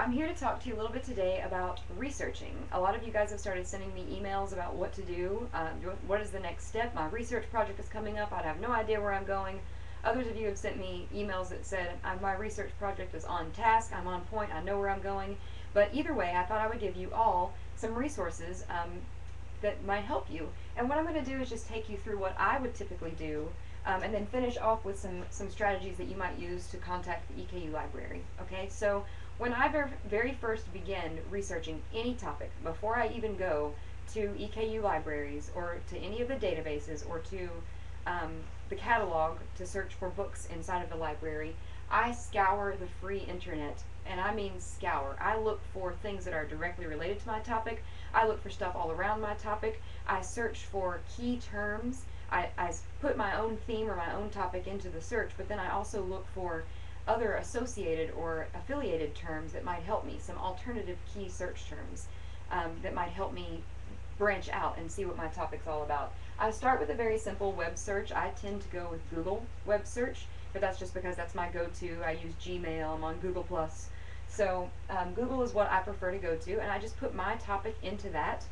I'm here to talk to you a little bit today about researching. A lot of you guys have started sending me emails about what to do. What is the next step? My research project is coming up. I have no idea where I'm going. Others of you have sent me emails that said my research project is on task, I'm on point, I know where I'm going. But either way, I thought I would give you all some resources that might help you. And what I'm going to do is just take you through what I would typically do, and then finish off with some strategies that you might use to contact the EKU library. Okay, so when I very first begin researching any topic, before I even go to EKU libraries or to any of the databases or to the catalog to search for books inside of the library, I scour the free internet, and I mean scour. I look for things that are directly related to my topic. I look for stuff all around my topic. I search for key terms. I put my own theme or my own topic into the search, but then I also look for other associated or affiliated terms that might help me, some alternative key search terms that might help me branch out and see what my topic's all about. I start with a very simple web search. I tend to go with Google web search, but that's just because that's my go-to. I use Gmail, I'm on Google+. So Google is what I prefer to go to, and I just put my topic into that,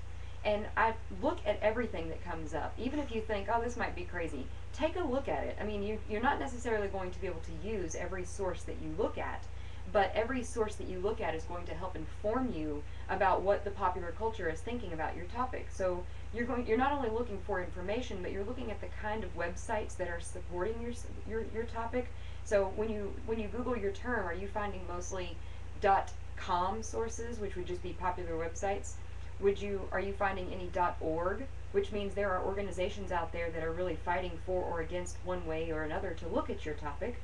and I look at everything that comes up. Even if you think, oh, this might be crazy, take a look at it. I mean, you're not necessarily going to be able to use every source that you look at, but every source that you look at is going to help inform you about what the popular culture is thinking about your topic. So you're not only looking for information, but you're looking at the kind of websites that are supporting your topic. So when you Google your term, are you finding mostly .com sources, which would just be popular websites? Are you finding any .org, which means there are organizations out there that are really fighting for or against one way or another to look at your topic?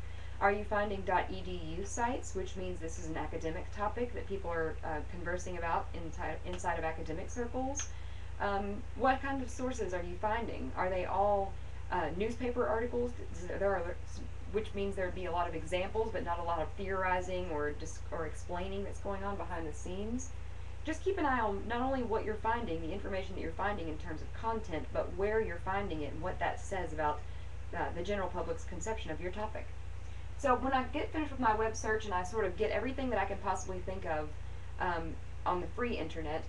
Are you finding .edu sites, which means this is an academic topic that people are conversing about inside of academic circles? What kind of sources are you finding? Are they all newspaper articles? Which means there would be a lot of examples, but not a lot of theorizing or explaining that's going on behind the scenes. Just keep an eye on not only what you're finding, the information that you're finding in terms of content, but where you're finding it and what that says about the general public's conception of your topic. So when I get finished with my web search and I sort of get everything that I can possibly think of on the free internet,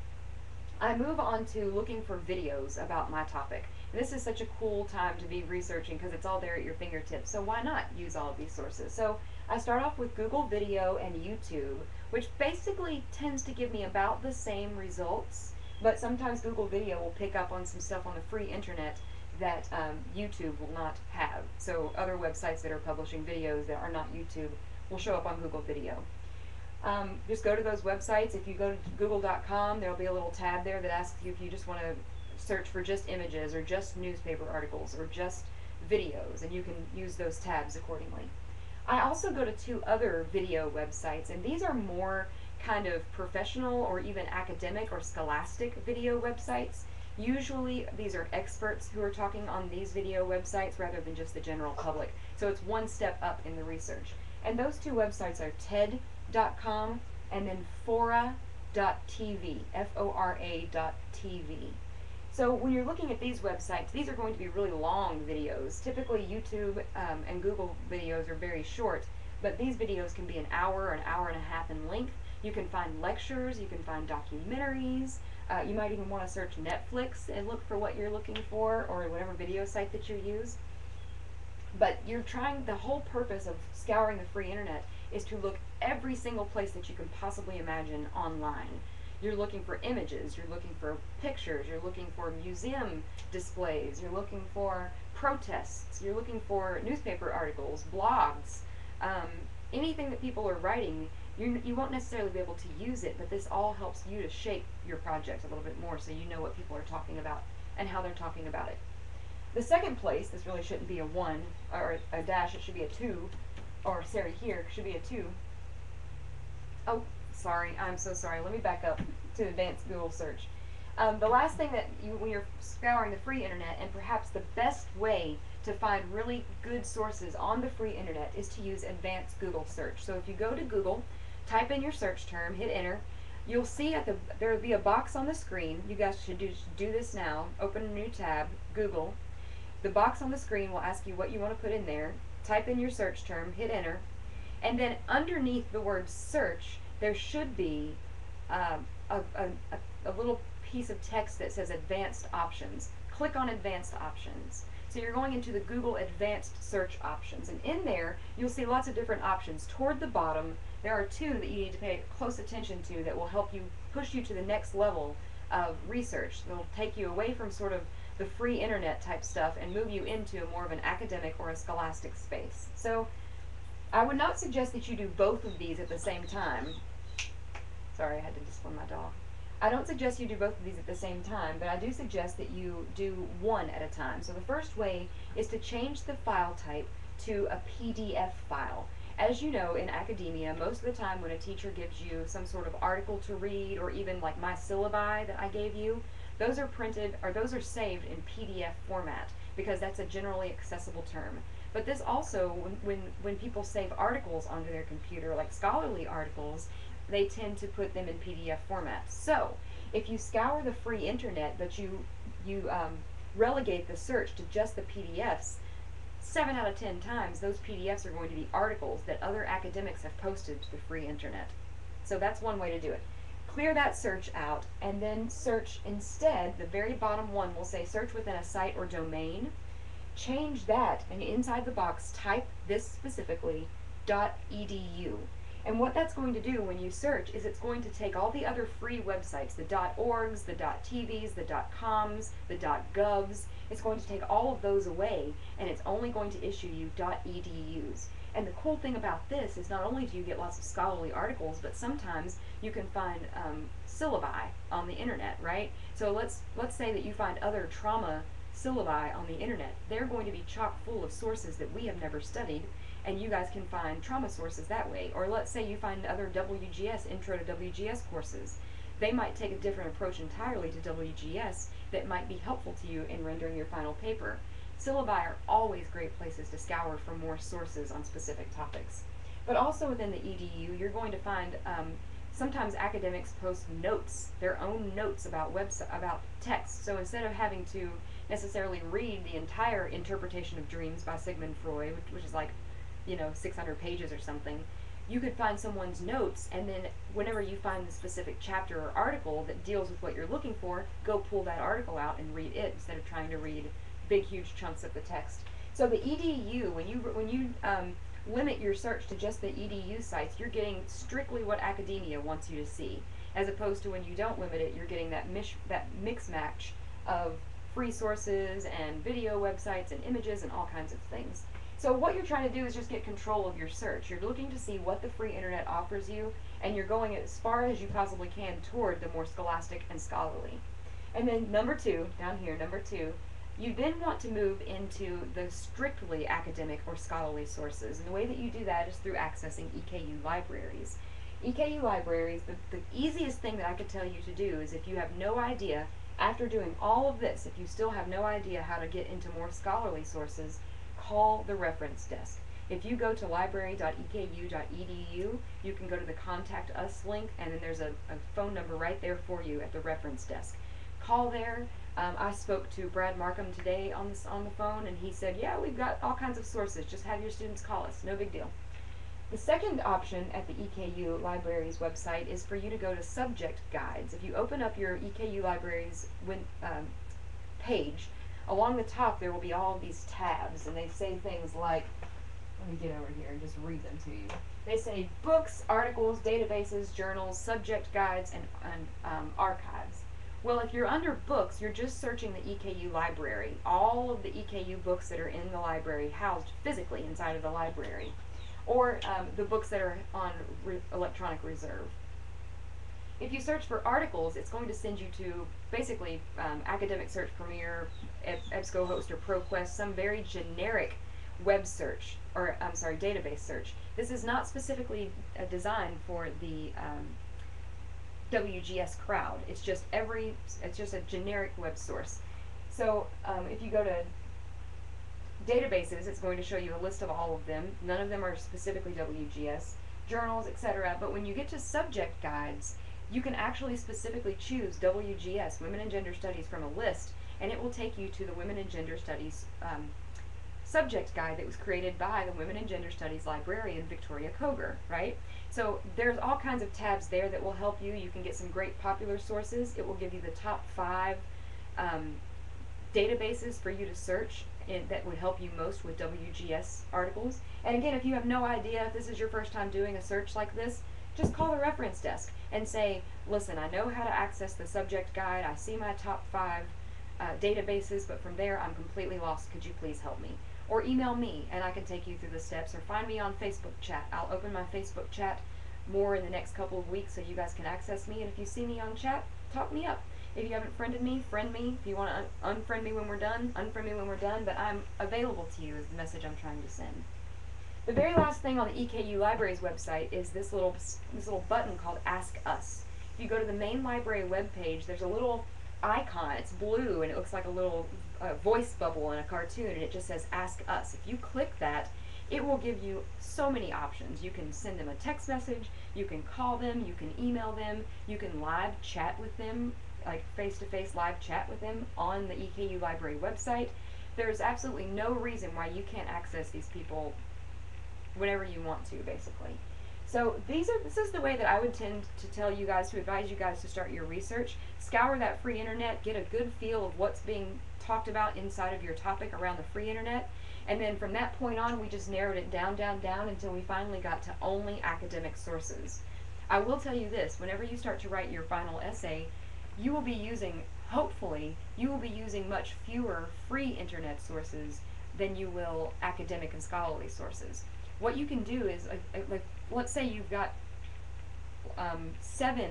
I move on to looking for videos about my topic. And this is such a cool time to be researching because it's all there at your fingertips. So why not use all of these sources? So I start off with Google Video and YouTube, which basically tends to give me about the same results, but sometimes Google Video will pick up on some stuff on the free internet that YouTube will not have. So other websites that are publishing videos that are not YouTube will show up on Google Video. Just go to those websites. If you go to google.com, there will be a little tab there that asks you if you just want to search for just images or just newspaper articles or just videos, and you can use those tabs accordingly. I also go to two other video websites, and these are more kind of professional or even academic or scholastic video websites. Usually these are experts who are talking on these video websites rather than just the general public. So it's one step up in the research. And those two websites are TED.com and then Fora.tv, Fora.tv. So when you're looking at these websites, these are going to be really long videos. Typically YouTube and Google videos are very short, but these videos can be an hour and a half in length. You can find lectures, you can find documentaries, you might even want to search Netflix and look for what you're looking for, or whatever video site that you use. But the whole purpose of scouring the free internet is to look every single place that you can possibly imagine online. You're looking for images, you're looking for pictures, you're looking for museum displays, you're looking for protests, you're looking for newspaper articles, blogs, anything that people are writing. You won't necessarily be able to use it, but this all helps you to shape your project a little bit more so you know what people are talking about and how they're talking about it. The second place, this really shouldn't be a 1 or a dash, it should be a 2, or sorry, here should be a 2. Oh, sorry, I'm so sorry. Let me back up to advanced Google search. The last thing that when you're scouring the free internet, and perhaps the best way to find really good sources on the free internet, is to use advanced Google search. So if you go to Google, type in your search term, hit enter, you'll see there will be a box on the screen. You guys should do this now. Open a new tab, Google. The box on the screen will ask you what you want to put in there. Type in your search term, hit enter, and then underneath the word search, there should be a, a, a little piece of text that says Advanced Options. Click on Advanced Options. So you're going into the Google Advanced Search Options, and in there you'll see lots of different options. Toward the bottom there are two that you need to pay close attention to that will help you push you to the next level of research. They'll take you away from sort of the free internet type stuff and move you into more of an academic or a scholastic space. So I would not suggest that you do both of these at the same time. Sorry, I had to discipline my dog. I don't suggest you do both of these at the same time, but I do suggest that you do one at a time. So the first way is to change the file type to a PDF file. As you know, in academia, most of the time when a teacher gives you some sort of article to read, or even like my syllabi that I gave you, those are printed, or those are saved in PDF format, because that's a generally accessible term. But this also, when people save articles onto their computer, like scholarly articles, they tend to put them in PDF format. So if you scour the free internet, but you relegate the search to just the PDFs, 7 out of 10 times those PDFs are going to be articles that other academics have posted to the free internet. So that's one way to do it. Clear that search out, and then search instead. The very bottom one will say search within a site or domain. Change that, and inside the box type this specifically, .edu. And what that's going to do when you search is it's going to take all the other free websites, the .orgs, the .tvs, the .coms, the .govs. It's going to take all of those away, and it's only going to issue you .edus. And the cool thing about this is not only do you get lots of scholarly articles, but sometimes you can find syllabi on the internet, right? So let's say that you find other trauma syllabi on the internet. They're going to be chock full of sources that we have never studied, and you guys can find trauma sources that way. Or let's say you find other WGS, Intro to WGS courses. They might take a different approach entirely to WGS that might be helpful to you in rendering your final paper. Syllabi are always great places to scour for more sources on specific topics. But also within the EDU, you're going to find sometimes academics post notes, their own notes about text. So instead of having to necessarily read the entire Interpretation of Dreams by Sigmund Freud, which is like, 600 pages or something, you could find someone's notes, and then whenever you find the specific chapter or article that deals with what you're looking for, go pull that article out and read it instead of trying to read big, huge chunks of the text. So the EDU, when you limit your search to just the EDU sites, you're getting strictly what academia wants you to see, as opposed to when you don't limit it, you're getting that mix match of free sources and video websites and images and all kinds of things. So what you're trying to do is just get control of your search. You're looking to see what the free internet offers you, and you're going as far as you possibly can toward the more scholastic and scholarly. And then number two, down here, number two, you then want to move into the strictly academic or scholarly sources. And the way that you do that is through accessing EKU libraries. EKU libraries, the easiest thing that I could tell you to do is, if you have no idea, after doing all of this, if you still have no idea how to get into more scholarly sources, call the reference desk. If you go to library.eku.edu, you can go to the Contact Us link, and then there's a phone number right there for you at the reference desk. Call there. I spoke to Brad Markham today on the phone, and he said, yeah, we've got all kinds of sources. Just have your students call us. No big deal. The second option at the EKU Libraries website is for you to go to Subject Guides. If you open up your EKU Libraries page, along the top there will be all of these tabs, and they say things like, let me get over here and just read them to you. They say books, articles, databases, journals, subject guides, and archives. Well, if you're under books, you're just searching the EKU library. All of the EKU books that are in the library housed physically inside of the library, or the books that are on electronic reserve. If you search for articles, it's going to send you to basically Academic Search Premier, EBSCOhost, or ProQuest, some very generic web search, or database search. This is not specifically designed for the WGS crowd. It's just a generic web source. So if you go to databases, it's going to show you a list of all of them. None of them are specifically WGS, journals, etc. But when you get to subject guides, you can actually specifically choose WGS, Women and Gender Studies, from a list, and it will take you to the Women and Gender Studies subject guide that was created by the Women and Gender Studies librarian Victoria Koger, right? So there's all kinds of tabs there that will help you. You can get some great popular sources. It will give you the top 5 databases for you to search that would help you most with WGS articles. And again, if you have no idea, if this is your first time doing a search like this, just call the reference desk and say, listen, I know how to access the subject guide. I see my top 5 databases, but from there I'm completely lost. Could you please help me? Or email me and I can take you through the steps, or find me on Facebook chat. I'll open my Facebook chat more in the next couple of weeks so you guys can access me, and if you see me on chat, talk me up. If you haven't friended me, friend me. If you want to unfriend me when we're done, unfriend me when we're done, but I'm available to you is the message I'm trying to send. The very last thing on the EKU Libraries website is this little button called Ask Us. If you go to the main library webpage, there's a little icon. It's blue and it looks like a little voice bubble in a cartoon, and it just says Ask Us. If you click that, it will give you so many options. You can send them a text message, you can call them, you can email them, you can live chat with them, like face-to-face live chat with them on the EKU Library website. There's absolutely no reason why you can't access these people whenever you want to, basically. So this is the way that I would tend to tell you guys, to advise you guys to start your research. Scour that free internet, get a good feel of what's being talked about inside of your topic around the free internet, and then from that point on we just narrowed it down until we finally got to only academic sources. I will tell you this, whenever you start to write your final essay, you will be using, hopefully, you will be using much fewer free internet sources than you will academic and scholarly sources. What you can do is, like, let's say you've got 7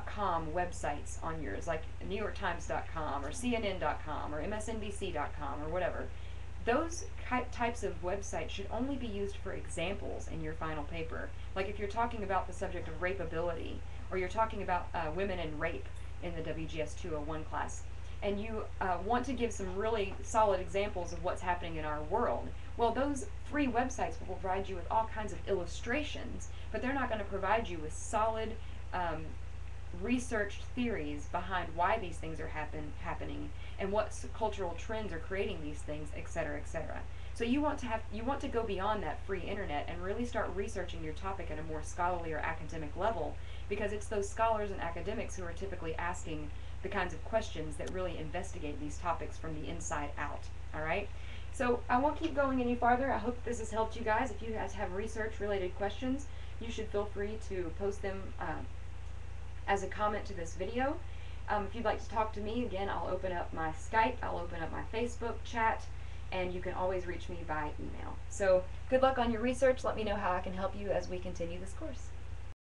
.com websites on yours, like NewYorkTimes.com or CNN.com or MSNBC.com or whatever. Those types of websites should only be used for examples in your final paper. Like if you're talking about the subject of rapeability, or you're talking about women and rape in the WGS201 class, and you want to give some really solid examples of what's happening in our world, well, those free websites will provide you with all kinds of illustrations, but they're not going to provide you with solid researched theories behind why these things are happening and what cultural trends are creating these things, etc., etc. So you want to go beyond that free internet and really start researching your topic at a more scholarly or academic level, because it's those scholars and academics who are typically asking the kinds of questions that really investigate these topics from the inside out. All right? So I won't keep going any farther. I hope this has helped you guys. If you guys have research-related questions, you should feel free to post them as a comment to this video. If you'd like to talk to me, again, I'll open up my Skype, I'll open up my Facebook chat, and you can always reach me by email. So good luck on your research. Let me know how I can help you as we continue this course.